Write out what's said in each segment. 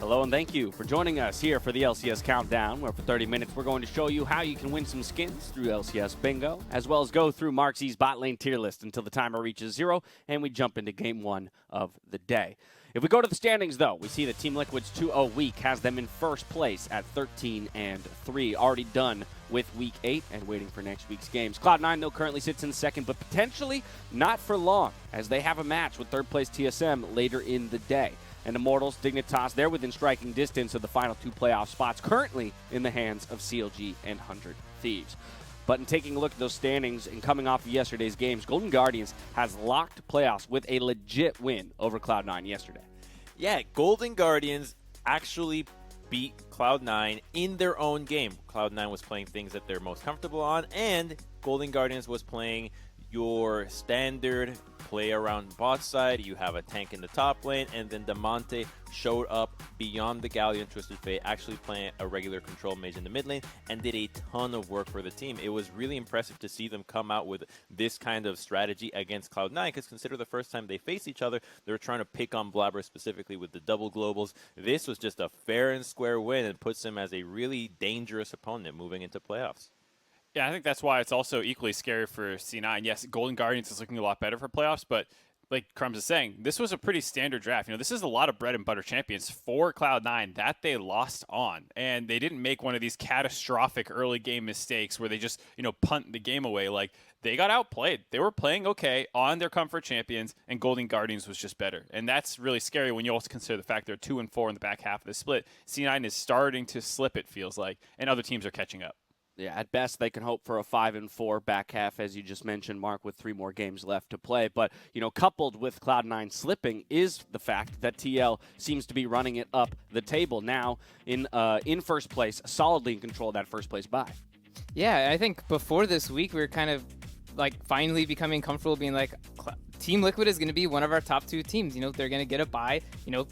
Hello and thank you for joining us here for the LCS Countdown, where for 30 minutes we're going to show you how you can win some skins through LCS Bingo, as well as go through Mark Z's bot lane tier list until the timer reaches 0, and we jump into Game 1 of the day. If we go to the standings, though, we see that Team Liquid's 2-0 week has them in first place at 13-3, already done with Week 8 and waiting for next week's games. Cloud9, though, currently sits in second, but potentially not for long, as they have a match with third-place TSM later in the day. And Immortals, Dignitas, they're within striking distance of the final 2 playoff spots, currently in the hands of CLG and 100 Thieves. But in taking a look at those standings and coming off of yesterday's games, Golden Guardians has locked playoffs with a legit win over Cloud9 yesterday. Yeah, Golden Guardians actually beat Cloud9 in their own game. Cloud9 was playing things that they're most comfortable on, and Golden Guardians was playing your standard play around bot side. You have a tank in the top lane, and then Damonte showed up beyond the Galleon Twisted Fate, actually playing a regular control mage in the mid lane, and did a ton of work for the team. It was really impressive to see them come out with this kind of strategy against Cloud9, because consider the first time they faced each other, they were trying to pick on Blabber specifically with the double globals. This was just a fair and square win and puts him as a really dangerous opponent moving into playoffs. Yeah, I think that's why it's also equally scary for C9. Yes, Golden Guardians is looking a lot better for playoffs, but like Crumbs is saying, this was a pretty standard draft. You know, this is a lot of bread and butter champions for Cloud9 that they lost on, and they didn't make one of these catastrophic early game mistakes where they just, punt the game away. Like, they got outplayed. They were playing okay on their comfort champions, and Golden Guardians was just better. And that's really scary when you also consider the fact they're 2-4 in the back half of the split. C9 is starting to slip, it feels like, and other teams are catching up. Yeah, at best, they can hope for a 5-4 back half, as you just mentioned, Mark, with 3 more games left to play. But, coupled with Cloud9 slipping is the fact that TL seems to be running it up the table now in first place, solidly in control of that first place bye. Yeah, I think before this week, we were kind of finally becoming comfortable being like, Team Liquid is going to be one of our top 2 teams. They're going to get a bye.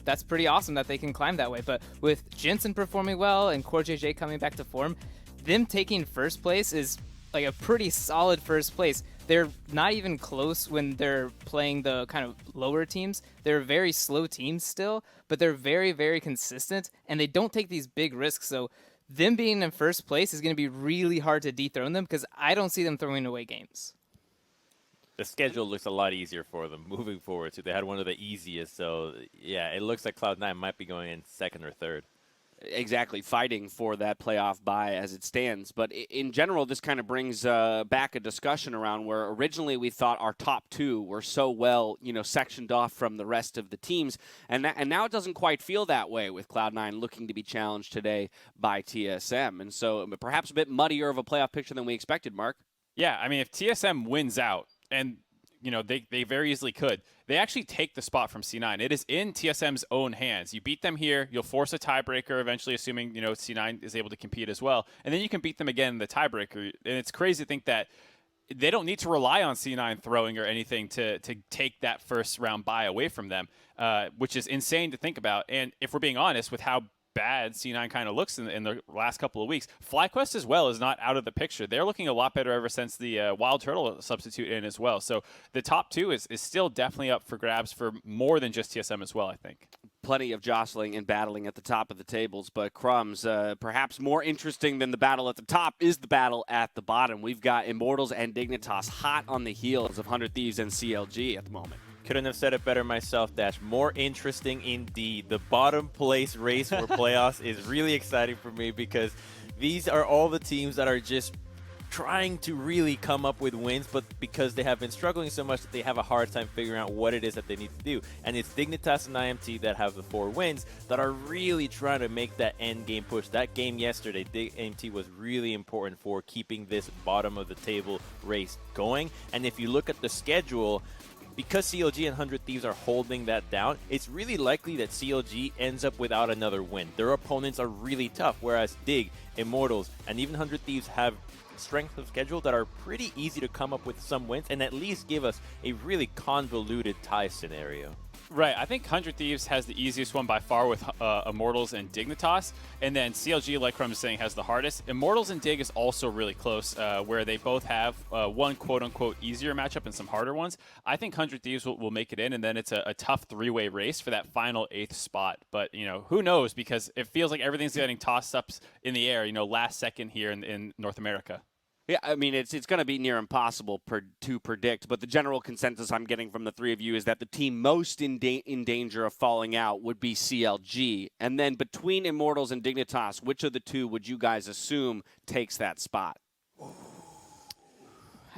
That's pretty awesome that they can climb that way. But with Jensen performing well and Core JJ coming back to form, them taking first place is like a pretty solid first place. They're not even close when they're playing the kind of lower teams. They're very slow teams still, but they're very, very consistent, and they don't take these big risks. So them being in first place is going to be really hard to dethrone them, because I don't see them throwing away games. The schedule looks a lot easier for them moving forward, too. They had one of the easiest, so yeah, it looks like Cloud9 might be going in second or third. Exactly, fighting for that playoff bye as it stands. But in general, this kind of brings back a discussion around where originally we thought our top 2 were so well, sectioned off from the rest of the teams. And now it doesn't quite feel that way with Cloud9 looking to be challenged today by TSM. And so perhaps a bit muddier of a playoff picture than we expected, Mark. Yeah, I mean, if TSM wins out, and they very easily could, they actually take the spot from C9. It is in TSM's own hands. You beat them here, you'll force a tiebreaker eventually, assuming C9 is able to compete as well, and then you can beat them again in the tiebreaker. And it's crazy to think that they don't need to rely on C9 throwing or anything to take that first round bye away from them, which is insane to think about. And if we're being honest with how bad C9 kind of looks in the last couple of weeks, FlyQuest as well is not out of the picture. They're looking a lot better ever since the Wild Turtle substitute in as well. So the top 2 is still definitely up for grabs for more than just TSM as well, I think. Plenty of jostling and battling at the top of the tables, but Crumbs, perhaps more interesting than the battle at the top is the battle at the bottom. We've got Immortals and Dignitas hot on the heels of 100 Thieves and CLG at the moment. Couldn't have said it better myself, Dash. More interesting indeed. The bottom place race for playoffs is really exciting for me, because these are all the teams that are just trying to really come up with wins, but because they have been struggling so much that they have a hard time figuring out what it is that they need to do. And it's Dignitas and IMT that have the 4 wins that are really trying to make that end game push. That game yesterday, IMT was really important for keeping this bottom of the table race going. And if you look at the schedule, because CLG and 100 Thieves are holding that down, it's really likely that CLG ends up without another win. Their opponents are really tough, whereas Dig, Immortals, and even 100 Thieves have strength of schedule that are pretty easy to come up with some wins and at least give us a really convoluted tie scenario. Right. I think 100 Thieves has the easiest one by far with Immortals and Dignitas. And then CLG, like Crum is saying, has the hardest. Immortals and Dig is also really close, where they both have one quote-unquote easier matchup and some harder ones. I think 100 Thieves will make it in, and then it's a tough three-way race for that final 8th spot. But, who knows? Because it feels like everything's getting tossed up in the air, last second here in North America. Yeah, I mean, it's going to be near impossible to predict, but the general consensus I'm getting from the three of you is that the team most in danger of falling out would be CLG. And then between Immortals and Dignitas, which of the two would you guys assume takes that spot?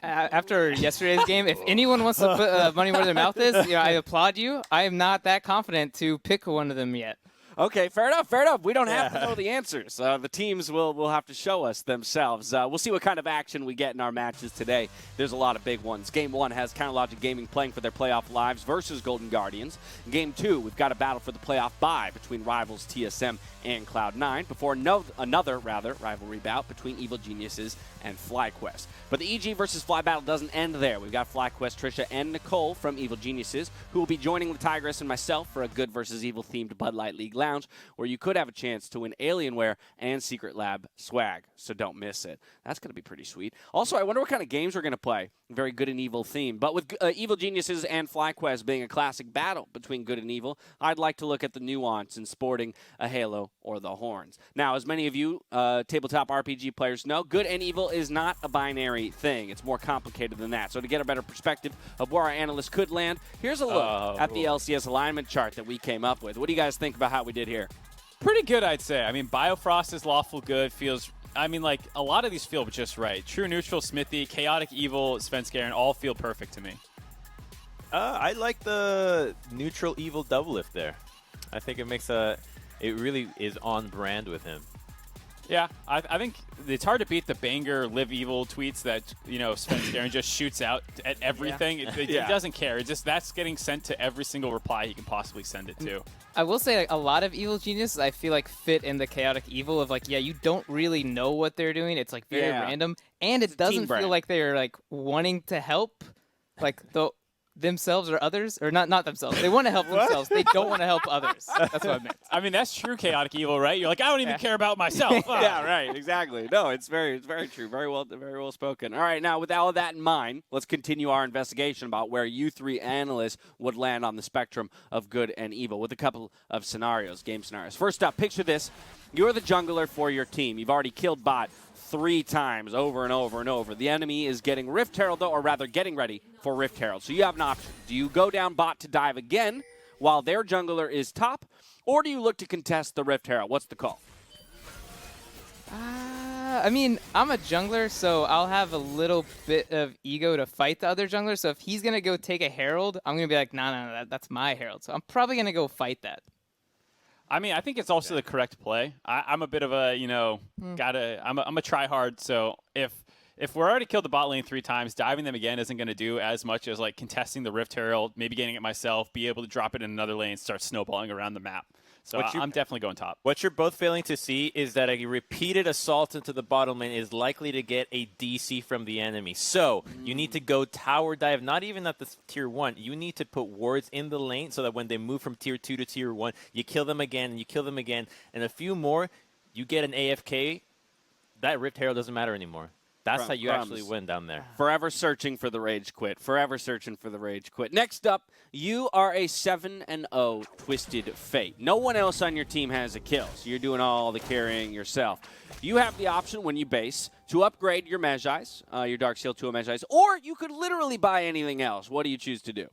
After yesterday's game, if anyone wants to put money where their mouth is, I applaud you. I am not that confident to pick one of them yet. Okay, fair enough, fair enough. We don't have to know the answers. The teams will have to show us themselves. We'll see what kind of action we get in our matches today. There's a lot of big ones. Game 1 has Counterlogic Gaming playing for their playoff lives versus Golden Guardians. Game 2, we've got a battle for the playoff bye between rivals TSM and Cloud9 before another rivalry bout between Evil Geniuses and FlyQuest. But the EG versus Fly battle doesn't end there. We've got FlyQuest, Trisha, and Nicole from Evil Geniuses who will be joining the Tigress and myself for a Good versus Evil themed Bud Light League Lounge where you could have a chance to win Alienware and Secret Lab swag. So don't miss it. That's going to be pretty sweet. Also, I wonder what kind of games we're going to play. Very Good and Evil theme. But with Evil Geniuses and FlyQuest being a classic battle between Good and Evil, I'd like to look at the nuance in sporting a Halo or the horns. Now, as many of you tabletop RPG players know, Good and Evil is not a binary thing. It's more complicated than that. So to get a better perspective of where our analysts could land, here's a look at the LCS alignment chart that we came up with. What do you guys think about how we did here? Pretty good, I'd say. I mean, Biofrost is lawful good, feels... I mean, like, a lot of these feel just right. True Neutral, Smithy, Chaotic Evil, Svenskeren all feel perfect to me. I like the Neutral Evil double lift there. I think it makes it really is on brand with him. Yeah, I think it's hard to beat the banger Live Evil tweets that, Svenskeren just shoots out at everything. Yeah. He doesn't care. It's just that's getting sent to every single reply he can possibly send it to. I will say, a lot of Evil Geniuses, I feel like fit in the Chaotic Evil of you don't really know what they're doing. It's very random, and it doesn't feel like they're wanting to help, themselves or others, or not themselves. They want to help themselves. They don't want to help others. That's what I meant. I mean, that's true Chaotic Evil, right? You're like, I don't even care about myself. Yeah, right. Exactly. No, it's very true. Very well spoken. All right, now with all of that in mind, let's continue our investigation about where you three analysts would land on the spectrum of Good and Evil with a couple of game scenarios. First up, picture this. You're the jungler for your team. You've already killed bot 3 times over and over and over. The enemy is getting Rift Herald, though, or rather getting ready for Rift Herald. So you have an option. Do you go down bot to dive again while their jungler is top, or do you look to contest the Rift Herald? What's the call? I mean, I'm a jungler, so I'll have a little bit of ego to fight the other jungler. So if he's going to go take a Herald, I'm going to be like, no, that's my Herald. So I'm probably going to go fight that. I mean, I think it's also the correct play. I'm a bit of a, I'm a try hard. So if we're already killed the bot lane 3 times, diving them again isn't going to do as much as contesting the Rift Herald, maybe getting it myself, be able to drop it in another lane, start snowballing around the map. So I'm definitely going top. What you're both failing to see is that a repeated assault into the bottom lane is likely to get a DC from the enemy. So you need to go tower dive, not even at the tier 1. You need to put wards in the lane so that when they move from tier 2 to tier 1, you kill them again, and you kill them again, and a few more, you get an AFK. That Rift Herald doesn't matter anymore. That's how you actually win down there. Forever searching for the rage quit. Forever searching for the rage quit. Next up, you are a 7-0 Twisted Fate. No one else on your team has a kill, so you're doing all the carrying yourself. You have the option when you base to upgrade your Magi, your Dark Seal to a Magi, or you could literally buy anything else. What do you choose to do?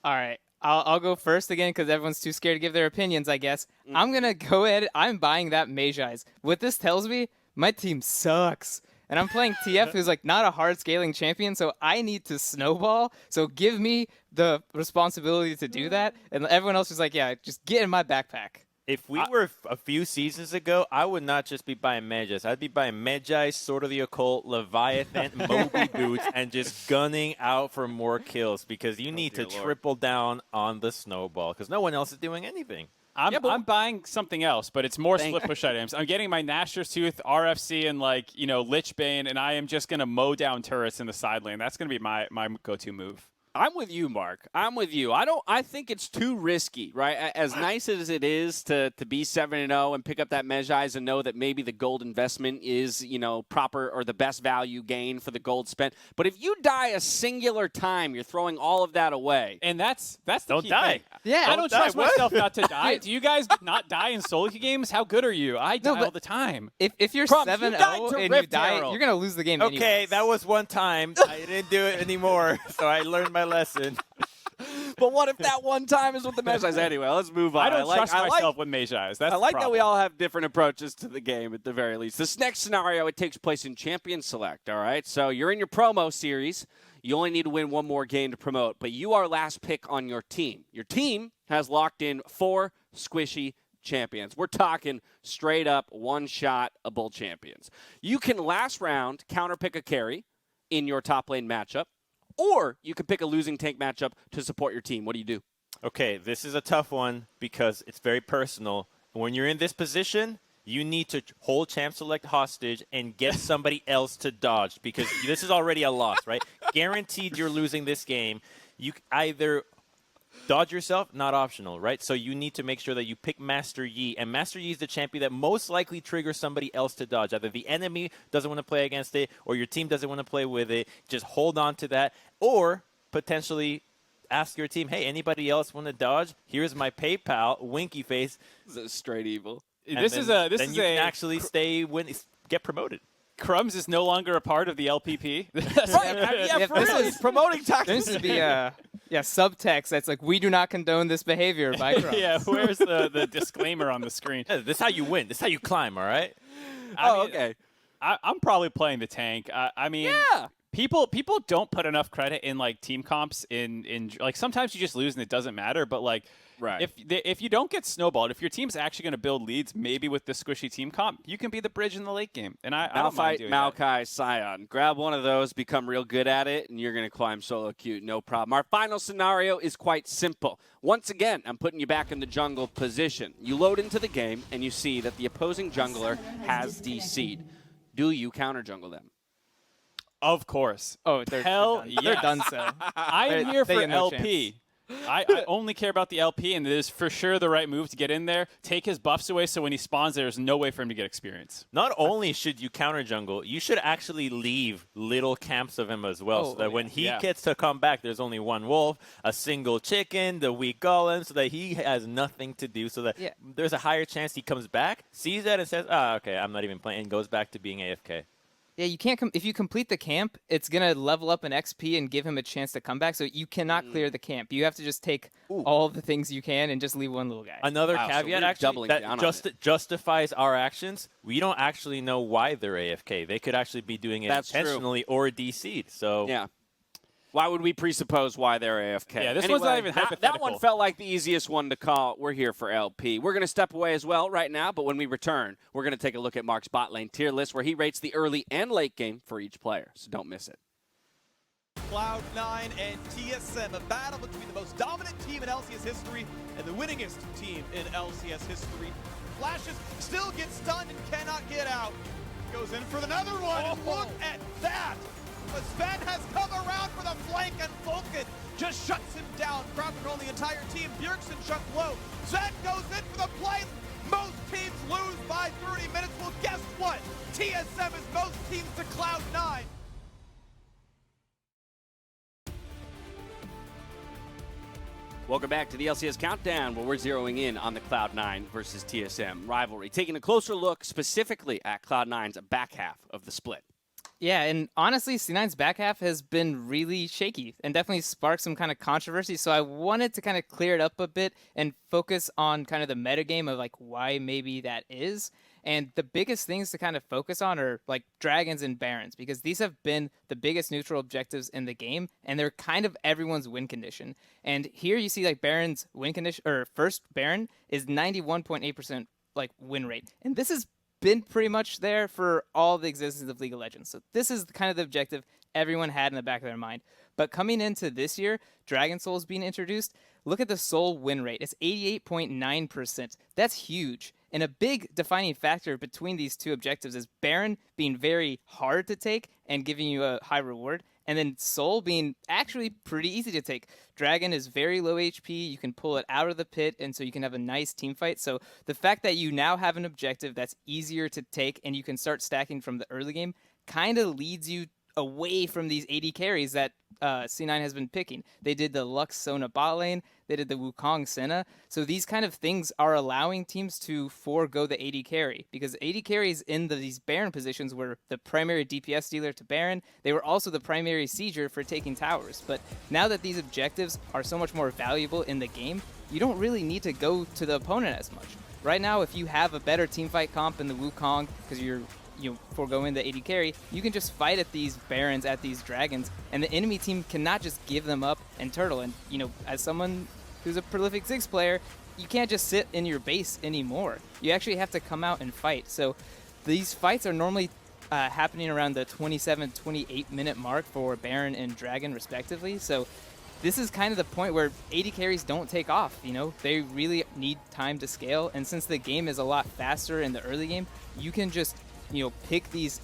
All right. I'll go first again because everyone's too scared to give their opinions, I guess. I'm going to go ahead. I'm buying that Magi's. What this tells me, my team sucks. And I'm playing TF, who's not a hard scaling champion, so I need to snowball. So give me the responsibility to do that. And everyone else is yeah, just get in my backpack. If we were a few seasons ago, I would not just be buying Magi's. I'd be buying Magi, Sword of the Occult, Leviathan, Moby Boots, and just gunning out for more kills because you need to triple down on the snowball because no one else is doing anything. I'm buying something else, but it's more split push items. I'm getting my Nashor's Tooth, RFC, and Lich Bane, and I am just going to mow down turrets in the side lane. That's going to be my go-to move. I'm with you, Mark. I'm with you. I think it's too risky, right? As nice as it is to be 7-0 and pick up that Mejais and know that maybe the gold investment is, proper or the best value gain for the gold spent. But if you die a singular time, you're throwing all of that away. And that's the Don't key die. thing. Yeah, I don't trust What? myself not to die. Do you guys not die in solo queue games? How good are you? I die all the time. If you're Crumbs, you 7-0 died to and you Rift die, Herald. you're gonna lose the game. Okay, anyways. that was one time. I didn't do it anymore, so I learned my lesson. But what if that one time is with the Mejais? Anyway, let's move on. I don't trust myself with Mejais. That's I like the that we problem. all have different approaches to the game at the very least. This next scenario, it takes place in Champion Select, all right? So you're in your promo series. You only need to win one more game to promote, but you are last pick on your team. Your team has locked in 4 squishy champions. We're talking straight up one-shot-able champions. You can last round counterpick a carry in your top lane matchup, or you can pick a losing tank matchup to support your team. What do you do? Okay, this is a tough one because it's very personal. When you're in this position, you need to hold Champ Select hostage and get somebody else to dodge because this is already a loss, right? Guaranteed you're losing this game. You either dodge yourself, not optional, right? So you need to make sure that you pick Master Yi, and Master Yi is the champion that most likely triggers somebody else to dodge. Either the enemy doesn't want to play against it, or your team doesn't want to play with it. Just hold on to that, or potentially ask your team, hey, anybody else want to dodge? Here's my PayPal, winky face. This is straight evil. This is then you can actually get promoted. Crumbs is no longer a part of the LPP. Yeah, for real, he's promoting There needs toxicity. to be subtext that's like, we do not condone this behavior by Crumbs. Yeah, where's the disclaimer on the screen? Yeah, this is how you win. This is how you climb, all right? Okay. I'm probably playing the tank. I mean, Yeah. people don't put enough credit in like team comps in like sometimes you just lose and it doesn't matter, but like Right. if you don't get snowballed, if your team's actually going to build leads, maybe with the squishy team comp, you can be the bridge in the late game. And I don't mind doing that. Maokai, Scion. Grab one of those, become real good at it, and you're going to climb solo queue, no problem. Our final scenario is quite simple. Once again, I'm putting you back in the jungle position. You load into the game, and you see that the opposing jungler has DC'd. Do you counter jungle them? Of course. Oh, they're Hell done. They're yes. done so. I am here They for have no LP. I only care about the LP, and it is for sure the right move to get in there, take his buffs away so when he spawns, there's no way for him to get experience. Not only should you counter jungle, you should actually leave little camps of him as well, so that when he gets to come back, there's only one wolf, a single chicken, the weak golem, so that he has nothing to do, so that there's a higher chance he comes back, sees that, and says, okay, I'm not even playing, and goes back to being AFK. Yeah, you can't. If you complete the camp, it's gonna level up in XP and give him a chance to come back. So you cannot clear the camp. You have to just take all the things you can and just leave one little guy. Another Wow, so caveat, we're actually, doubling down on that justifies our actions. We don't actually know why they're AFK. They could actually be doing it That's true. intentionally or DC'd. So Yeah. Why would we presuppose why they're AFK? Yeah, this one's not even that hypothetical. one felt like the easiest one to call. We're here for LP. We're going to step away as well right now, but when we return, we're going to take a look at Mark's bot lane tier list where he rates the early and late game for each player, so don't miss it. Cloud9 and TSM, a battle between the most dominant team in LCS history and the winningest team in LCS history. Flashes still gets stunned and cannot get out. Goes in for another one, and look at that! But Zven has come around for the flank, and Vulcan just shuts him down. Crowd control the entire team. Bjergsen shut low. Zven goes in for the play. Most teams lose by 30 minutes. Well, guess what? TSM is most teams to Cloud9. Welcome back to the LCS Countdown, where we're zeroing in on the Cloud9 versus TSM rivalry, taking a closer look specifically at Cloud9's back half of the split. Yeah, and honestly, C9's back half has been really shaky and definitely sparked some kind of controversy. So I wanted to kind of clear it up a bit and focus on kind of the metagame of like why maybe that is. And the biggest things to kind of focus on are like dragons and barons, because these have been the biggest neutral objectives in the game, and they're kind of everyone's win condition. And here you see like Baron's win condition, or first Baron is 91.8% like win rate, and this has been pretty much there for all the existence of League of Legends. So this is kind of the objective everyone had in the back of their mind. But coming into this year, Dragon Soul's being introduced. Look at the Soul win rate. It's 88.9%. That's huge. And a big defining factor between these two objectives is Baron being very hard to take and giving you a high reward, and then Soul being actually pretty easy to take. Dragon is very low HP. You can pull it out of the pit, and so you can have a nice team fight. So the fact that you now have an objective that's easier to take and you can start stacking from the early game kind of leads you away from these AD carries that C9 has been picking. They did the Lux Sona bot lane. They did the Wukong Senna. So these kind of things are allowing teams to forego the AD carry, because AD carries in these Baron positions were the primary DPS dealer to Baron. They were also the primary sieger for taking towers. But now that these objectives are so much more valuable in the game, you don't really need to go to the opponent as much. Right now, if you have a better teamfight comp in the Wukong, because you're foregoing the AD carry, you can just fight at these Barons, at these Dragons, and the enemy team cannot just give them up and turtle. And, as someone who's a prolific Ziggs player, you can't just sit in your base anymore. You actually have to come out and fight. So these fights are normally happening around the 27, 28-minute mark for Baron and Dragon, respectively. So this is kind of the point where AD carries don't take off. They really need time to scale. And since the game is a lot faster in the early game, you can just pick these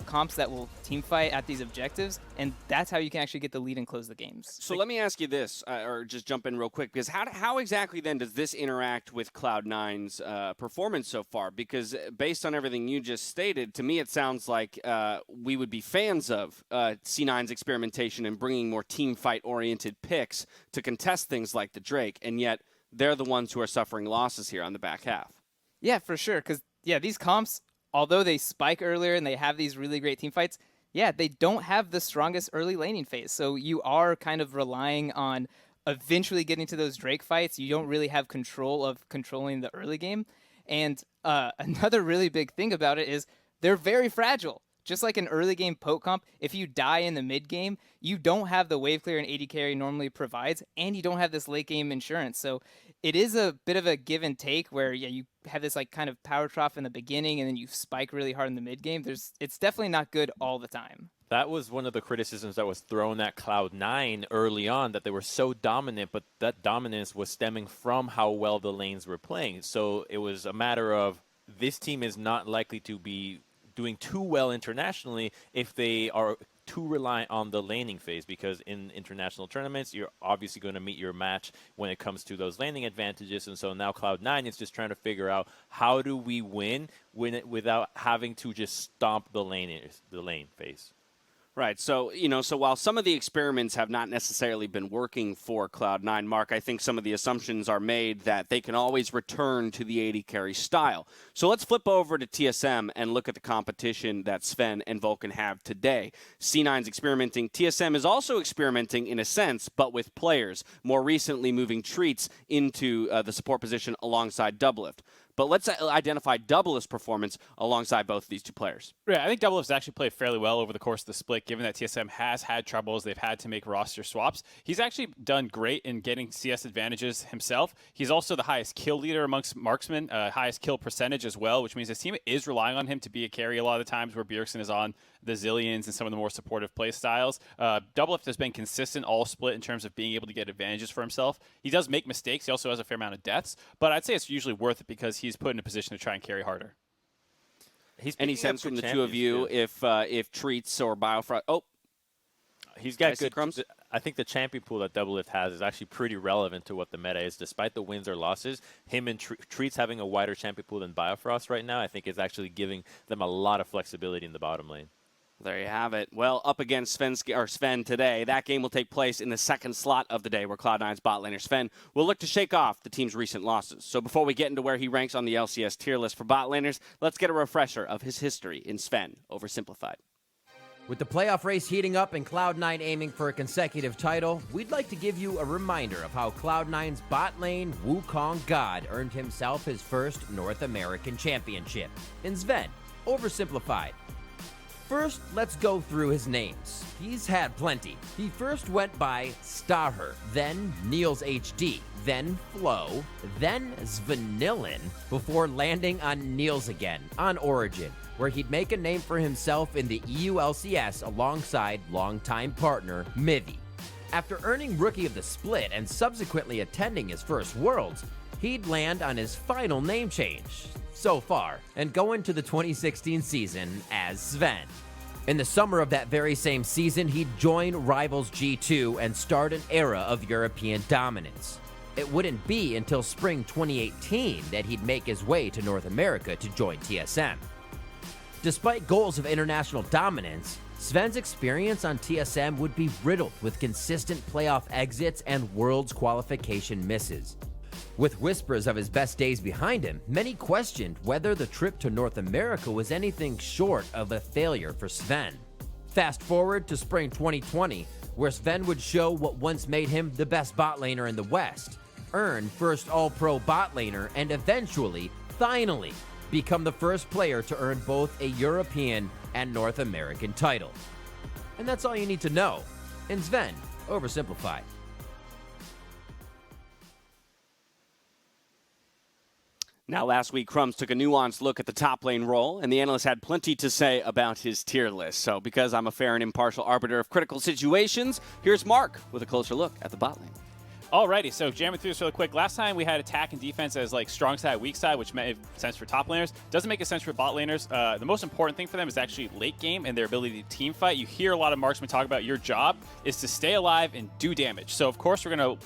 comps that will team fight at these objectives, and that's how you can actually get the lead and close the games. So let me ask you this, or just jump in real quick, because how exactly then does this interact with Cloud9's performance so far? Because based on everything you just stated, to me it sounds like we would be fans of C9's experimentation and bringing more team fight-oriented picks to contest things like the Drake, and yet they're the ones who are suffering losses here on the back half. Yeah, for sure, because these comps, although they spike earlier and they have these really great team fights, they don't have the strongest early laning phase. So you are kind of relying on eventually getting to those Drake fights. You don't really have control of controlling the early game. And another really big thing about it is they're very fragile. Just like an early game poke comp, if you die in the mid game, you don't have the wave clear an AD carry normally provides, and you don't have this late game insurance. So it is a bit of a give and take where you have this kind of power trough in the beginning and then you spike really hard in the mid game. It's definitely not good all the time. That was one of the criticisms that was thrown at Cloud9 early on, that they were so dominant, but that dominance was stemming from how well the lanes were playing. So it was a matter of this team is not likely to be doing too well internationally if they are too reliant on the laning phase, because in international tournaments, you're obviously going to meet your match when it comes to those laning advantages. And so now Cloud9 is just trying to figure out, how do we win without having to just stomp the lane phase. Right. So, so while some of the experiments have not necessarily been working for Cloud9, Mark, I think some of the assumptions are made that they can always return to the AD carry style. So let's flip over to TSM and look at the competition that Zven and Vulcan have today. C9's experimenting. TSM is also experimenting in a sense, but with players, more recently moving Treats into the support position alongside Doublelift. But let's identify Doublelift's performance alongside both of these two players. Yeah, I think Doublelift's actually played fairly well over the course of the split, given that TSM has had troubles. They've had to make roster swaps. He's actually done great in getting CS advantages himself. He's also the highest kill leader amongst marksmen, highest kill percentage as well, which means his team is relying on him to be a carry a lot of the times, where Bjergsen is on the Zillions and some of the more supportive play styles. Doublelift has been consistent all split in terms of being able to get advantages for himself. He does make mistakes. He also has a fair amount of deaths, but I'd say it's usually worth it because he's put in a position to try and carry harder. Any sense from the two of you if Treats or Biofrost? Oh, he's got good crumbs. I think the champion pool that Doublelift has is actually pretty relevant to what the meta is. Despite the wins or losses, him and Treats having a wider champion pool than Biofrost right now, I think is actually giving them a lot of flexibility in the bottom lane. There you have it. Well, up against Zven today. That game will take place in the second slot of the day, where Cloud9's bot laner Zven will look to shake off the team's recent losses. So before we get into where he ranks on the LCS tier list for bot laners, let's get a refresher of his history in Zven, oversimplified. With the playoff race heating up and Cloud9 aiming for a consecutive title, we'd like to give you a reminder of how Cloud9's bot lane Wukong God earned himself his first North American championship in Zven, oversimplified. First, let's go through his names. He's had plenty. He first went by Starher, then Niels HD, then Flo, then Zvanillin, before landing on Niels again, on Origin, where he'd make a name for himself in the EU LCS alongside longtime partner Mivy. After earning Rookie of the Split and subsequently attending his first Worlds, he'd land on his final name change so far and go into the 2016 season as Zven. In the summer of that very same season, he'd join Rivals G2 and start an era of European dominance. It wouldn't be until spring 2018 that he'd make his way to North America to join TSM. Despite goals of international dominance, Zven's experience on TSM would be riddled with consistent playoff exits and Worlds qualification misses. With whispers of his best days behind him, many questioned whether the trip to North America was anything short of a failure for Zven. Fast forward to spring 2020, where Zven would show what once made him the best bot laner in the West, earn first All-Pro bot laner, and eventually, finally, become the first player to earn both a European and North American title. And that's all you need to know. In Zven, oversimplified. Now, last week, Crumbs took a nuanced look at the top lane role, and the analyst had plenty to say about his tier list. So, because I'm a fair and impartial arbiter of critical situations, here's Mark with a closer look at the bot lane. Alrighty, so jamming through this really quick. Last time we had attack and defense as like strong side, weak side, which made sense for top laners. Doesn't make a sense for bot laners. The most important thing for them is actually late game and their ability to team fight. You hear a lot of marksmen talk about your job is to stay alive and do damage. So of course we're going to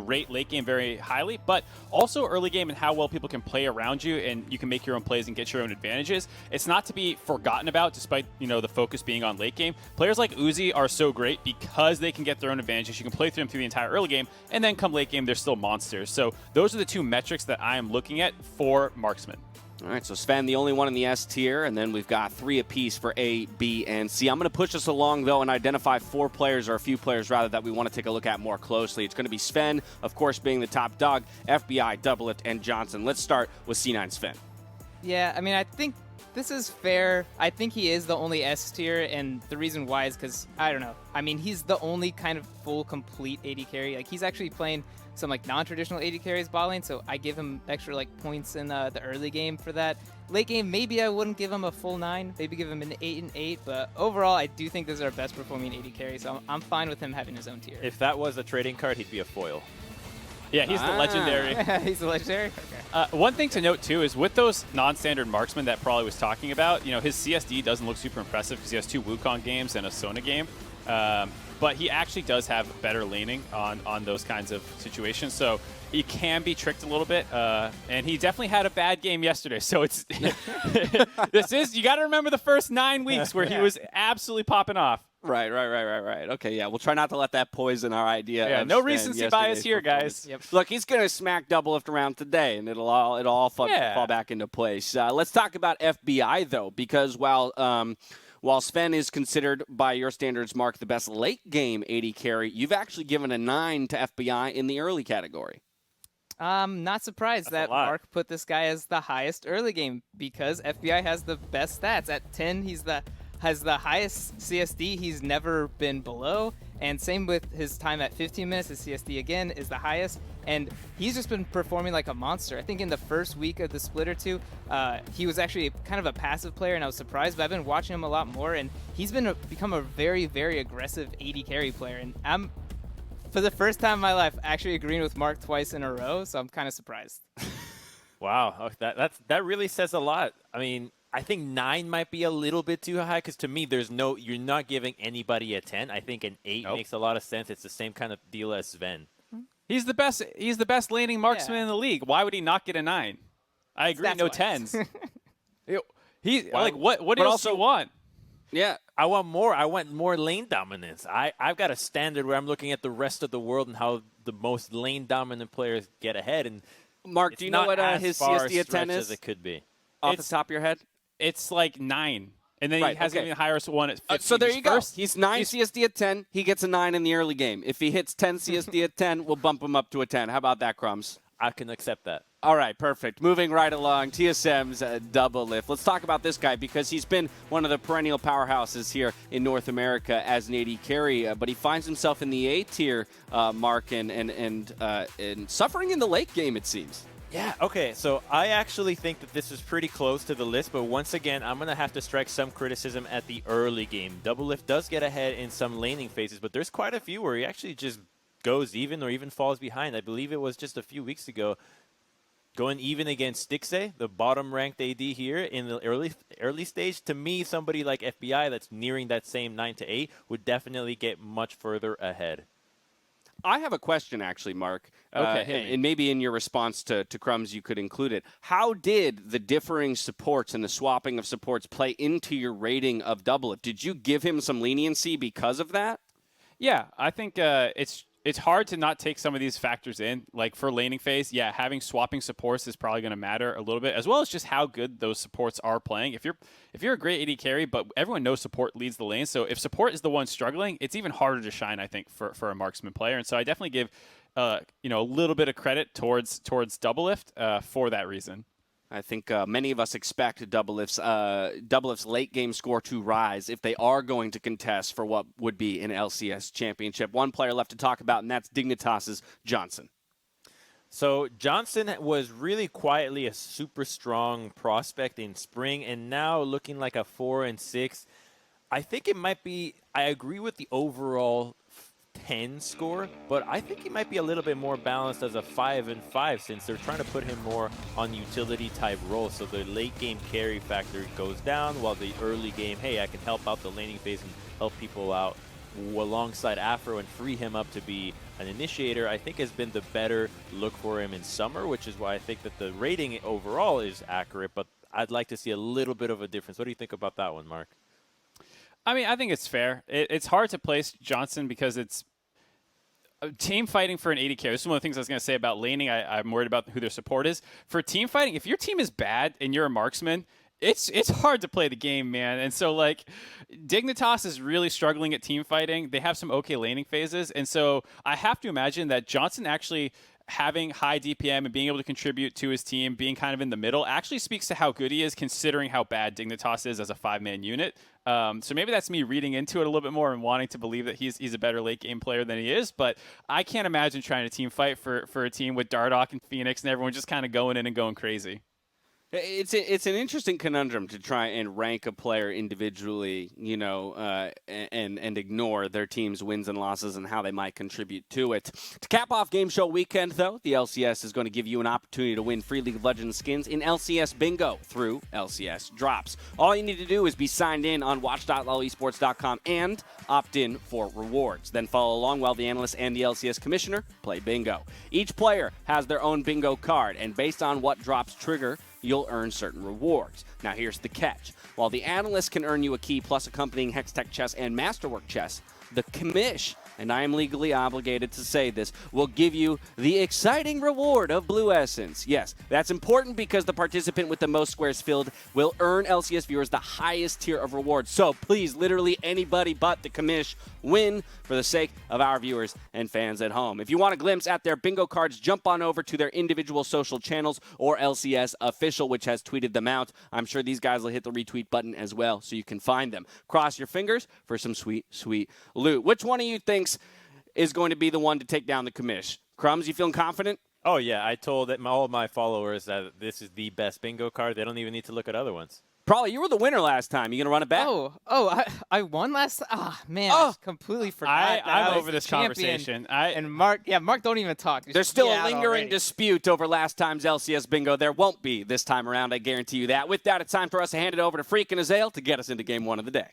rate late game very highly, but also early game and how well people can play around you and you can make your own plays and get your own advantages. It's not to be forgotten about despite, the focus being on late game. Players like Uzi are so great because they can get their own advantages. You can play through them through the entire early game, and then come late game, they're still monsters. So those are the two metrics that I am looking at for marksman. All right, so Zven, the only one in the S tier, and then we've got 3 apiece for A, B, and C. I'm going to push us along, though, and identify 4 players, or a few players, rather, that we want to take a look at more closely. It's going to be Zven, of course, being the top dog, FBI, Doublelift, and Johnson. Let's start with C9 Zven. Yeah, I mean, I think this is fair. I think he is the only S tier, and the reason why is because, I don't know. I mean, he's the only kind of full, complete AD carry. Like, he's actually playing some non-traditional AD carries bot lane, so I give him extra points in the early game for that. Late game, maybe I wouldn't give him a full 9, maybe give him an 8 and 8, but overall, I do think this is our best performing AD carry, so I'm fine with him having his own tier. If that was a trading card, he'd be a foil. Yeah, he's the legendary. He's the legendary? Okay. One thing to note, too, is with those non-standard marksmen that Prawley was talking about, his CSD doesn't look super impressive because he has 2 Wukong games and a Sona game. But he actually does have better laning on those kinds of situations. So he can be tricked a little bit. And he definitely had a bad game yesterday. So it's you got to remember the first 9 weeks where he was absolutely popping off. Right. Okay, yeah, we'll try not to let that poison our idea. Yeah, no recency bias here, guys. Yep. Look, he's going to smack Doublelift around today, and it'll all fall back into place. Let's talk about FBI, though, because while Zven is considered, by your standards, Mark, the best late-game AD carry, you've actually given a 9 to FBI in the early category. Not surprised that Mark put this guy as the highest early game because FBI has the best stats. At 10, has the highest CSD he's never been below, and same with his time at 15 minutes. His CSD, again, is the highest, and he's just been performing like a monster. I think in the first week of the split or two, he was actually kind of a passive player, and I was surprised, but I've been watching him a lot more, and he's become a very, very aggressive AD carry player, and I'm, for the first time in my life, actually agreeing with Mark twice in a row, so I'm kind of surprised. Wow, that really says a lot. I mean, I think 9 might be a little bit too high because to me, you're not giving anybody a 10. I think an 8 makes a lot of sense. It's the same kind of deal as Zven. He's the best. He's the best laning marksman in the league. Why would he not get a 9? I agree. No 10s. What else do you want? Yeah, I want more. I want more lane dominance. I've got a standard where I'm looking at the rest of the world and how the most lane dominant players get ahead. And Mark, do you know what his CSD at 10 is? As it could be. Off the top of your head? It's like 9. And then he has even higher one at 15. So there you go. He's 9 CSD at 10. He gets a 9 in the early game. If he hits 10 CSD at 10, we'll bump him up to a 10. How about that, Crumbs? I can accept that. All right, perfect. Moving right along, TSM's Doublelift. Let's talk about this guy because he's been one of the perennial powerhouses here in North America as an AD carry, but he finds himself in the A tier, Mark, and suffering in the late game, it seems. Yeah, okay, so I actually think that this is pretty close to the list, but once again, I'm going to have to strike some criticism at the early game. Doublelift does get ahead in some laning phases, but there's quite a few where he actually just goes even or even falls behind. I believe it was just a few weeks ago going even against Stixxay, the bottom-ranked AD here in the early stage. To me, somebody like FBI that's nearing that same 9-8 would definitely get much further ahead. I have a question, actually, Mark. Okay, and maybe in your response to Crumbs, you could include it. How did the differing supports and the swapping of supports play into your rating of Doublelift? Did you give him some leniency because of that? Yeah, I think it's hard to not take some of these factors in. Like for laning phase, yeah, having swapping supports is probably going to matter a little bit, as well as just how good those supports are playing. If you're a great AD carry, but everyone knows support leads the lane, so if support is the one struggling, it's even harder to shine, I think, for a marksman player. And so I definitely give a little bit of credit towards Doublelift for that reason. I think many of us expect Doublelift's late game score to rise if they are going to contest for what would be an LCS championship. One player left to talk about, and that's Dignitas's Johnson. So Johnson was really quietly a super strong prospect in spring, and now looking like a 4-6. I think it might be, I agree with the overall 10 score, but I think he might be a little bit more balanced as a 5-5 since they're trying to put him more on utility type roles. So the late game carry factor goes down while the early game, hey, I can help out the laning phase and help people out alongside Afro and free him up to be an initiator, I think has been the better look for him in summer, which is why I think that the rating overall is accurate, but I'd like to see a little bit of a difference. What do you think about that one, Mark? I mean, I think it's fair. It's hard to place Johnson because it's team fighting for an AD carry. This is one of the things I was going to say about laning. I'm worried about who their support is. For team fighting, if your team is bad and you're a marksman, it's hard to play the game, man. And so, like, Dignitas is really struggling at team fighting. They have some okay laning phases. And so I have to imagine that Johnson actually having high DPM and being able to contribute to his team, being kind of in the middle, actually speaks to how good he is considering how bad Dignitas is as a 5-man unit. So maybe that's me reading into it a little bit more and wanting to believe that he's a better late game player than he is. But I can't imagine trying to team fight for a team with Dardoch and Phoenix and everyone just kind of going in and going crazy. It's an interesting conundrum to try and rank a player individually, and ignore their team's wins and losses and how they might contribute to it. To cap off Game Show weekend, though, the LCS is going to give you an opportunity to win free League of Legends skins in LCS Bingo through LCS Drops. All you need to do is be signed in on watch.lolesports.com and opt in for rewards. Then follow along while the analyst and the LCS commissioner play bingo. Each player has their own bingo card, and based on what drops trigger, you'll earn certain rewards. Now here's the catch. While the analyst can earn you a key plus accompanying Hextech chess and Masterwork chess, the commish, and I am legally obligated to say this, will give you the exciting reward of Blue Essence. Yes, that's important because the participant with the most squares filled will earn LCS viewers the highest tier of rewards. So please, literally anybody but the commish win for the sake of our viewers and fans at home. If you want a glimpse at their bingo cards, jump on over to their individual social channels or LCS Official, which has tweeted them out. I'm sure these guys will hit the retweet button as well so you can find them. Cross your fingers for some sweet, sweet loot. Which one of you thinks is going to be the one to take down the commish? Crumbs, you feeling confident? Oh, yeah. I told all of my followers that this is the best bingo card. They don't even need to look at other ones. Probably. You were the winner last time. You going to run it back? I won last. I completely forgot. I'm over this conversation. And Mark don't even talk. There's still a lingering dispute over last time's LCS bingo. There won't be this time around, I guarantee you that. With that, it's time for us to hand it over to Freak and Azale to get us into game one of the day.